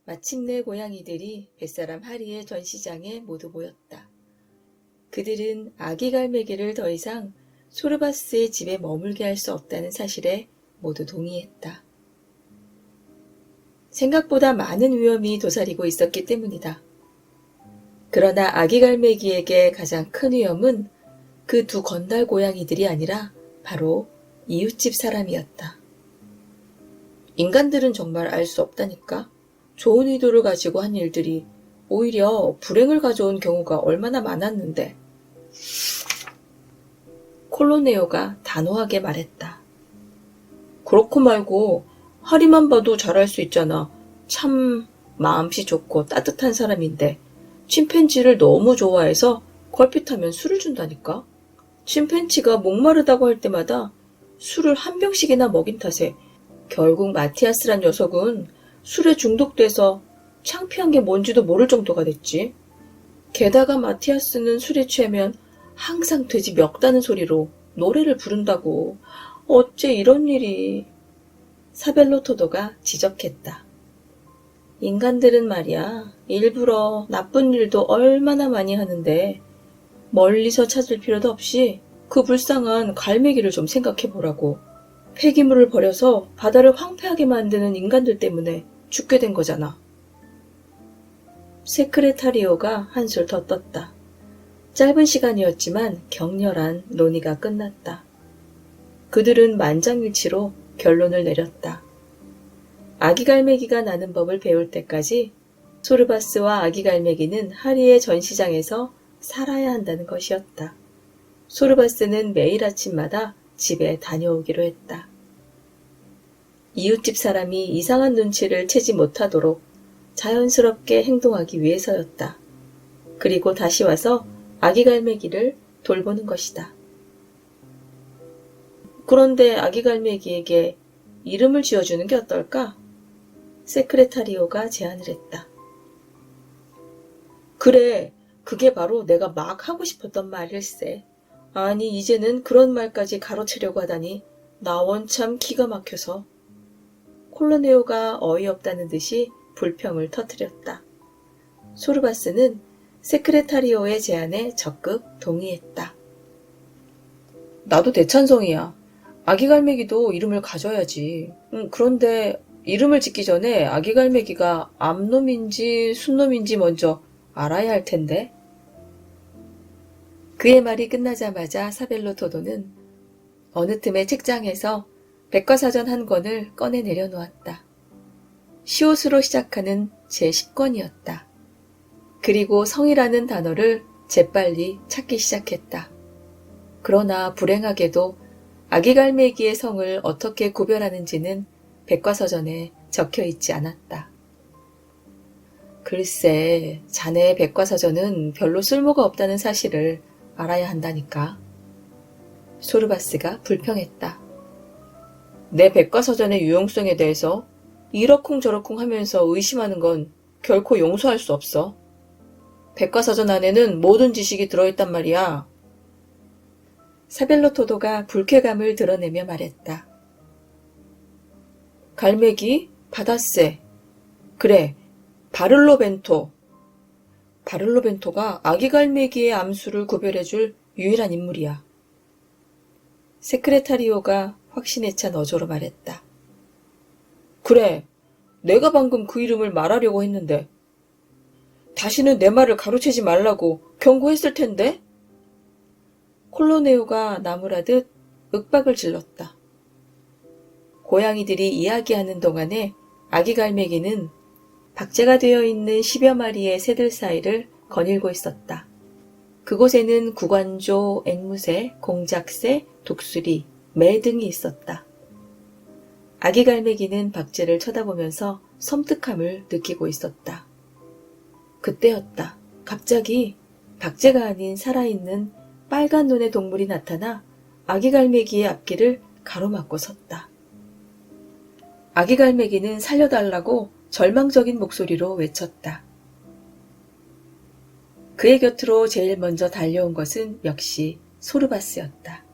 마침내 고양이들이 뱃사람 하리의 전시장에 모두 모였다. 그들은 아기 갈매기를 더 이상 소르바스의 집에 머물게 할 수 없다는 사실에 모두 동의했다. 생각보다 많은 위험이 도사리고 있었기 때문이다. 그러나 아기 갈매기에게 가장 큰 위험은 그 두 건달 고양이들이 아니라 바로 이웃집 사람이었다. 인간들은 정말 알 수 없다니까. 좋은 의도를 가지고 한 일들이 오히려 불행을 가져온 경우가 얼마나 많았는데. 콜로네오가 단호하게 말했다. 그렇고 말고 하리만 봐도 잘할 수 있잖아. 참 마음씨 좋고 따뜻한 사람인데 침팬지를 너무 좋아해서 걸핏하면 술을 준다니까. 침팬지가 목마르다고 할 때마다 술을 한 병씩이나 먹인 탓에 결국 마티아스란 녀석은 술에 중독돼서 창피한 게 뭔지도 모를 정도가 됐지. 게다가 마티아스는 술에 취하면 항상 돼지 멱다는 소리로 노래를 부른다고. 어째 이런 일이. 사벨로토도가 지적했다. 인간들은 말이야, 일부러 나쁜 일도 얼마나 많이 하는데 멀리서 찾을 필요도 없이 그 불쌍한 갈매기를 좀 생각해보라고. 폐기물을 버려서 바다를 황폐하게 만드는 인간들 때문에 죽게 된 거잖아. 세크레타리오가 한술 더 떴다. 짧은 시간이었지만 격렬한 논의가 끝났다. 그들은 만장일치로 결론을 내렸다. 아기 갈매기가 나는 법을 배울 때까지 소르바스와 아기 갈매기는 하리의 전시장에서 살아야 한다는 것이었다. 소르바스는 매일 아침마다 집에 다녀오기로 했다. 이웃집 사람이 이상한 눈치를 채지 못하도록 자연스럽게 행동하기 위해서였다. 그리고 다시 와서 아기 갈매기를 돌보는 것이다. 그런데 아기 갈매기에게 이름을 지어주는 게 어떨까? 세크레타리오가 제안을 했다. 그래, 그게 바로 내가 막 하고 싶었던 말일세. 아니, 이제는 그런 말까지 가로채려고 하다니 나 원참 기가 막혀서. 콜로네오가 어이없다는 듯이 불평을 터뜨렸다. 소르바스는 세크레타리오의 제안에 적극 동의했다. 나도 대찬성이야. 아기 갈매기도 이름을 가져야지. 그런데 이름을 짓기 전에 아기 갈매기가 암놈인지 순놈인지 먼저 알아야 할 텐데. 그의 말이 끝나자마자 사벨로토도는 어느 틈에 책장에서 백과사전 한 권을 꺼내 내려놓았다. 시옷으로 시작하는 제10권이었다. 그리고 성이라는 단어를 재빨리 찾기 시작했다. 그러나 불행하게도 아기 갈매기의 성을 어떻게 구별하는지는 백과사전에 적혀 있지 않았다. 글쎄, 자네의 백과사전은 별로 쓸모가 없다는 사실을 알아야 한다니까. 소르바스가 불평했다. 내 백과사전의 유용성에 대해서 이러쿵저러쿵 하면서 의심하는 건 결코 용서할 수 없어. 백과사전 안에는 모든 지식이 들어있단 말이야. 사벨로토도가 불쾌감을 드러내며 말했다. 갈매기, 바다새, 그래, 바를로벤토. 바를로벤토가 아기 갈매기의 암수를 구별해줄 유일한 인물이야. 세크레타리오가 확신에 찬 어조로 말했다. 그래, 내가 방금 그 이름을 말하려고 했는데. 다시는 내 말을 가로채지 말라고 경고했을 텐데? 콜로네오가 나무라듯 윽박을 질렀다. 고양이들이 이야기하는 동안에 아기 갈매기는 박제가 되어 있는 10여 마리의 새들 사이를 거닐고 있었다. 그곳에는 구관조, 앵무새, 공작새, 독수리, 매 등이 있었다. 아기 갈매기는 박제를 쳐다보면서 섬뜩함을 느끼고 있었다. 그때였다. 갑자기 박제가 아닌 살아있는 빨간 눈의 동물이 나타나 아기 갈매기의 앞길을 가로막고 섰다. 아기 갈매기는 살려달라고 절망적인 목소리로 외쳤다. 그의 곁으로 제일 먼저 달려온 것은 역시 소르바스였다.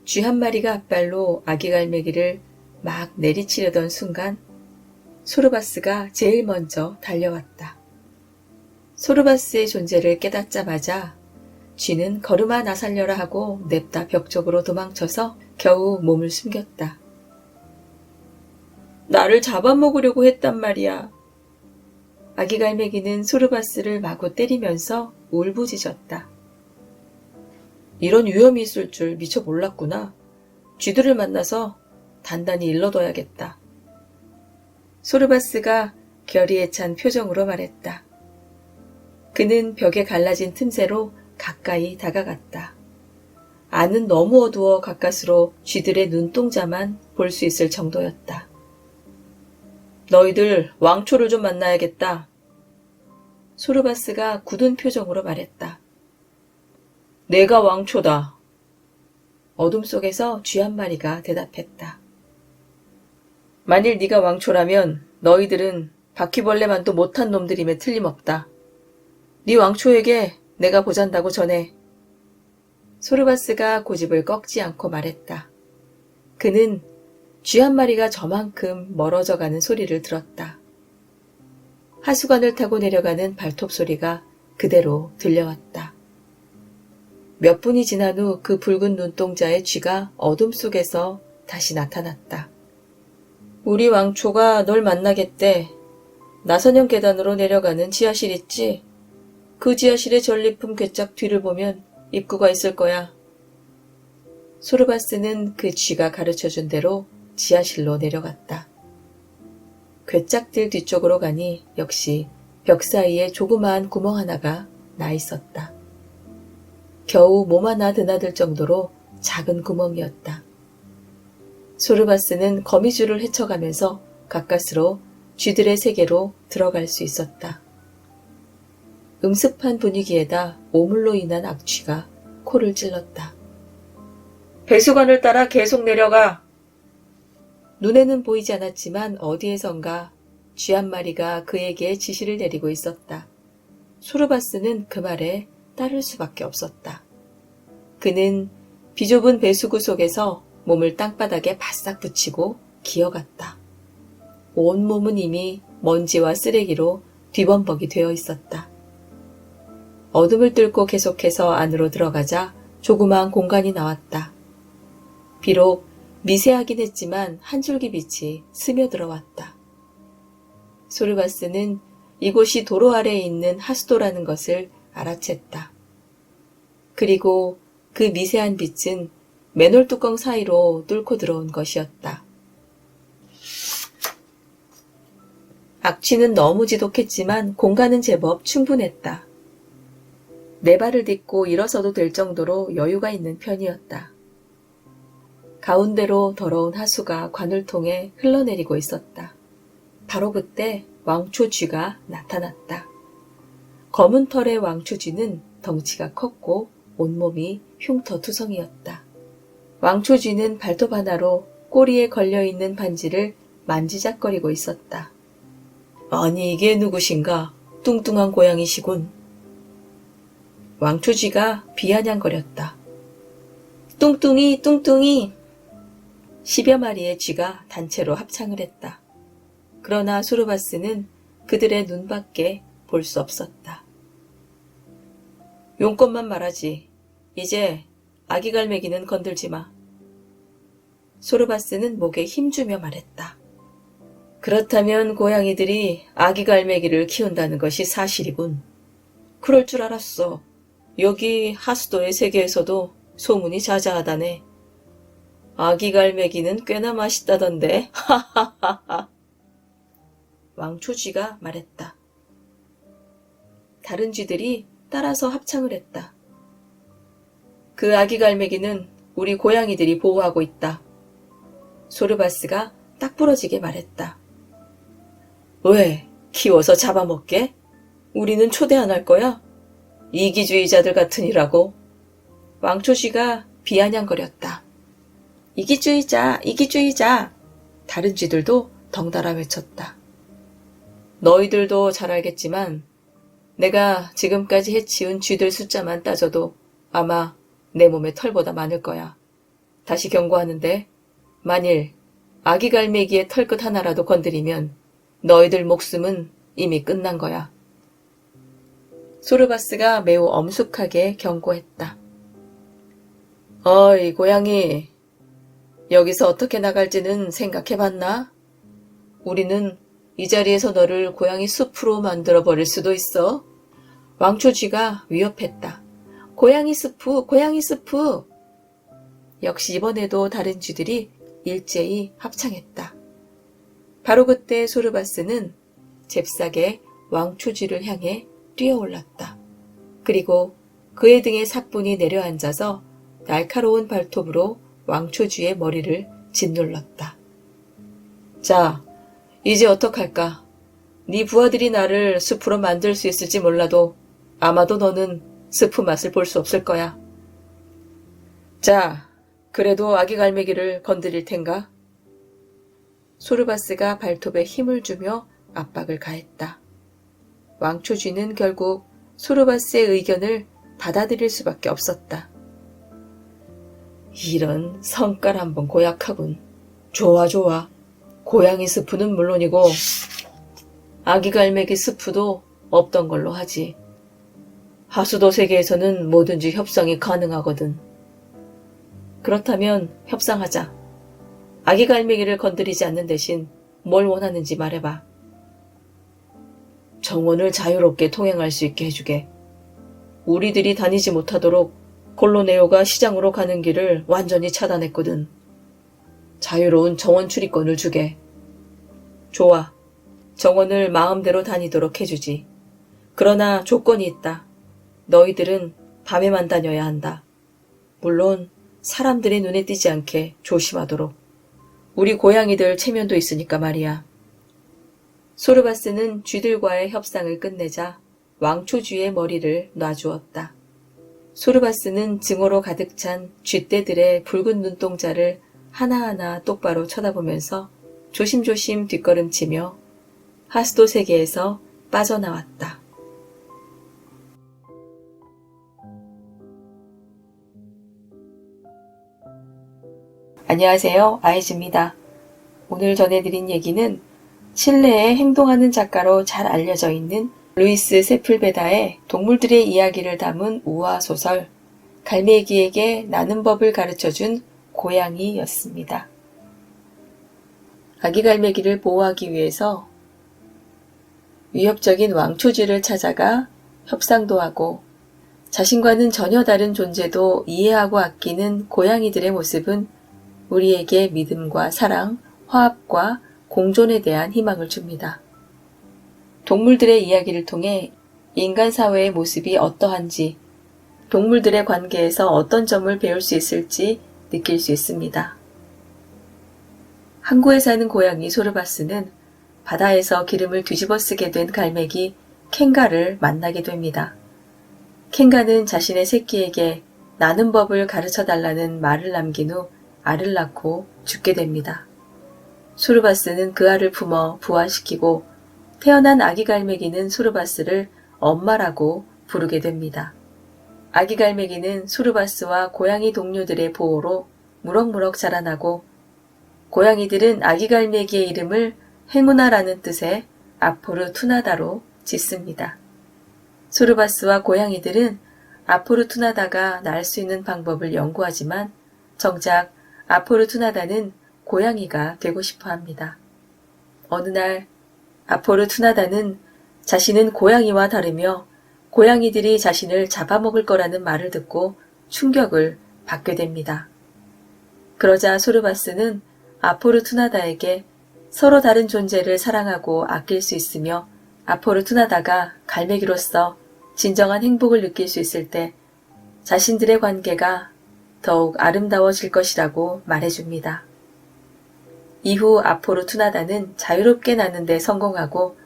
쥐 한 마리가 앞발로 아기 갈매기를 막 내리치려던 순간 소르바스가 제일 먼저 달려왔다. 소르바스의 존재를 깨닫자마자 쥐는 걸음아 나 살려라 하고 냅다 벽 쪽으로 도망쳐서 겨우 몸을 숨겼다. 나를 잡아먹으려고 했단 말이야. 아기 갈매기는 소르바스를 마구 때리면서 울부짖었다. 이런 위험이 있을 줄 미처 몰랐구나. 쥐들을 만나서 단단히 일러둬야겠다. 소르바스가 결의에 찬 표정으로 말했다. 그는 벽에 갈라진 틈새로 가까이 다가갔다. 안은 너무 어두워 가까스로 쥐들의 눈동자만 볼 수 있을 정도였다. 너희들 왕초를 좀 만나야겠다. 소르바스가 굳은 표정으로 말했다. 내가 왕초다. 어둠 속에서 쥐 한 마리가 대답했다. 만일 네가 왕초라면 너희들은 바퀴벌레만도 못한 놈들임에 틀림없다. 네 왕초에게 내가 보잔다고 전해. 소르바스가 고집을 꺾지 않고 말했다. 그는 쥐 한 마리가 저만큼 멀어져 가는 소리를 들었다. 하수관을 타고 내려가는 발톱 소리가 그대로 들려왔다. 몇 분이 지난 후 그 붉은 눈동자의 쥐가 어둠 속에서 다시 나타났다. 우리 왕초가 널 만나겠대. 나선형 계단으로 내려가는 지하실 있지? 그 지하실의 전리품 괴짝 뒤를 보면 입구가 있을 거야. 소르바스는 그 쥐가 가르쳐준 대로 지하실로 내려갔다. 괴짝들 뒤쪽으로 가니 역시 벽 사이에 조그마한 구멍 하나가 나 있었다. 겨우 몸 하나 드나들 정도로 작은 구멍이었다. 소르바스는 거미줄을 헤쳐가면서 가까스로 쥐들의 세계로 들어갈 수 있었다. 음습한 분위기에다 오물로 인한 악취가 코를 찔렀다. 배수관을 따라 계속 내려가. 눈에는 보이지 않았지만 어디에선가 쥐 한 마리가 그에게 지시를 내리고 있었다. 소르바스는 그 말에 따를 수밖에 없었다. 그는 비좁은 배수구 속에서 몸을 땅바닥에 바싹 붙이고 기어갔다. 온몸은 이미 먼지와 쓰레기로 뒤범벅이 되어 있었다. 어둠을 뚫고 계속해서 안으로 들어가자 조그마한 공간이 나왔다. 비록 미세하긴 했지만 한 줄기 빛이 스며들어왔다. 소르바스는 이곳이 도로 아래에 있는 하수도라는 것을 알아챘다. 그리고 그 미세한 빛은 맨홀 뚜껑 사이로 뚫고 들어온 것이었다. 악취는 너무 지독했지만 공간은 제법 충분했다. 네 발을 딛고 일어서도 될 정도로 여유가 있는 편이었다. 가운데로 더러운 하수가 관을 통해 흘러내리고 있었다. 바로 그때 왕초쥐가 나타났다. 검은 털의 왕초쥐는 덩치가 컸고 온몸이 흉터투성이었다. 왕초쥐는 발톱 하나로 꼬리에 걸려있는 반지를 만지작거리고 있었다. 아니 이게 누구신가? 뚱뚱한 고양이시군. 왕초쥐가 비아냥거렸다. 뚱뚱이 뚱뚱이. 10여 마리의 쥐가 단체로 합창을 했다. 그러나 소르바스는 그들의 눈밖에 볼 수 없었다. 용건만 말하지. 이제 아기 갈매기는 건들지 마. 소르바스는 목에 힘주며 말했다. 그렇다면 고양이들이 아기 갈매기를 키운다는 것이 사실이군. 그럴 줄 알았어. 여기 하수도의 세계에서도 소문이 자자하다네. 아기 갈매기는 꽤나 맛있다던데. 하하하하. 왕초쥐가 말했다. 다른 쥐들이 따라서 합창을 했다. 그 아기 갈매기는 우리 고양이들이 보호하고 있다. 소르바스가 딱 부러지게 말했다. 왜? 키워서 잡아먹게? 우리는 초대 안 할 거야? 이기주의자들 같으니라고. 왕초쥐가 비아냥거렸다. 이기주의자, 이기주의자. 다른 쥐들도 덩달아 외쳤다. 너희들도 잘 알겠지만 내가 지금까지 해치운 쥐들 숫자만 따져도 아마 내 몸에 털보다 많을 거야. 다시 경고하는데 만일 아기 갈매기의 털끝 하나라도 건드리면 너희들 목숨은 이미 끝난 거야. 소르바스가 매우 엄숙하게 경고했다. 어이, 고양이. 여기서 어떻게 나갈지는 생각해봤나? 우리는 이 자리에서 너를 고양이 숲으로 만들어버릴 수도 있어. 왕초쥐가 위협했다. 고양이 숲, 고양이 숲. 역시 이번에도 다른 쥐들이 일제히 합창했다. 바로 그때 소르바스는 잽싸게 왕초쥐를 향해 뛰어올랐다. 그리고 그의 등에 사뿐히 내려앉아서 날카로운 발톱으로 왕초쥐의 머리를 짓눌렀다. 자, 이제 어떡할까? 네 부하들이 나를 숲으로 만들 수 있을지 몰라도 아마도 너는 숲 맛을 볼 수 없을 거야. 자, 그래도 아기 갈매기를 건드릴 텐가? 소르바스가 발톱에 힘을 주며 압박을 가했다. 왕초쥐는 결국 소르바스의 의견을 받아들일 수밖에 없었다. 이런 성깔 한번 고약하군. 좋아 좋아. 고양이 스프는 물론이고 아기 갈매기 스프도 없던 걸로 하지. 하수도 세계에서는 뭐든지 협상이 가능하거든. 그렇다면 협상하자. 아기 갈매기를 건드리지 않는 대신 뭘 원하는지 말해봐. 정원을 자유롭게 통행할 수 있게 해주게. 우리들이 다니지 못하도록 콜로네오가 시장으로 가는 길을 완전히 차단했거든. 자유로운 정원 출입권을 주게. 좋아. 정원을 마음대로 다니도록 해주지. 그러나 조건이 있다. 너희들은 밤에만 다녀야 한다. 물론 사람들의 눈에 띄지 않게 조심하도록. 우리 고양이들 체면도 있으니까 말이야. 소르바스는 쥐들과의 협상을 끝내자 왕초쥐의 머리를 놔주었다. 소르바스는 증오로 가득 찬 쥐떼들의 붉은 눈동자를 하나하나 똑바로 쳐다보면서 조심조심 뒷걸음치며 하수도 세계에서 빠져나왔다. 안녕하세요. 아이즈입니다. 오늘 전해드린 얘기는 칠레에 행동하는 작가로 잘 알려져 있는 루이스 세풀베다의 동물들의 이야기를 담은 우화소설 갈매기에게 나는 법을 가르쳐준 고양이였습니다. 아기 갈매기를 보호하기 위해서 위협적인 왕초쥐를 찾아가 협상도 하고 자신과는 전혀 다른 존재도 이해하고 아끼는 고양이들의 모습은 우리에게 믿음과 사랑, 화합과 공존에 대한 희망을 줍니다. 동물들의 이야기를 통해 인간 사회의 모습이 어떠한지, 동물들의 관계에서 어떤 점을 배울 수 있을지 느낄 수 있습니다. 항구에 사는 고양이 소르바스는 바다에서 기름을 뒤집어 쓰게 된 갈매기 캥가를 만나게 됩니다. 캥가는 자신의 새끼에게 나는 법을 가르쳐달라는 말을 남긴 후 알을 낳고 죽게 됩니다. 소르바스는 그 알을 품어 부화시키고 태어난 아기 갈매기는 소르바스를 엄마라고 부르게 됩니다. 아기 갈매기는 소르바스와 고양이 동료들의 보호로 무럭무럭 자라나고 고양이들은 아기 갈매기의 이름을 행운아라는 뜻의 아포르투나다로 짓습니다. 소르바스와 고양이들은 아포르투나다가 날 수 있는 방법을 연구하지만 정작 아포르투나다는 고양이가 되고 싶어 합니다. 어느 날 아포르투나다는 자신은 고양이와 다르며 고양이들이 자신을 잡아먹을 거라는 말을 듣고 충격을 받게 됩니다. 그러자 소르바스는 아포르투나다에게 서로 다른 존재를 사랑하고 아낄 수 있으며 아포르투나다가 갈매기로서 진정한 행복을 느낄 수 있을 때 자신들의 관계가 더욱 아름다워질 것이라고 말해줍니다. 이후 아포르투나다는 자유롭게 나는 데 성공하고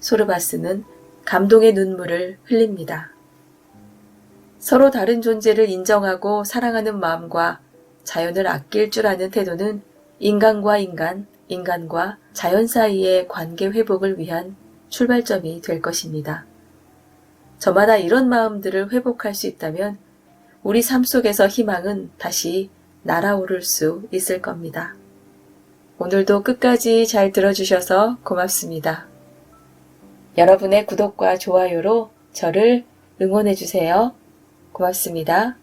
소르바스는 감동의 눈물을 흘립니다. 서로 다른 존재를 인정하고 사랑하는 마음과 자연을 아낄 줄 아는 태도는 인간과 인간, 인간과 자연 사이의 관계 회복을 위한 출발점이 될 것입니다. 저마다 이런 마음들을 회복할 수 있다면 우리 삶 속에서 희망은 다시 날아오를 수 있을 겁니다. 오늘도 끝까지 잘 들어주셔서 고맙습니다. 여러분의 구독과 좋아요로 저를 응원해주세요. 고맙습니다.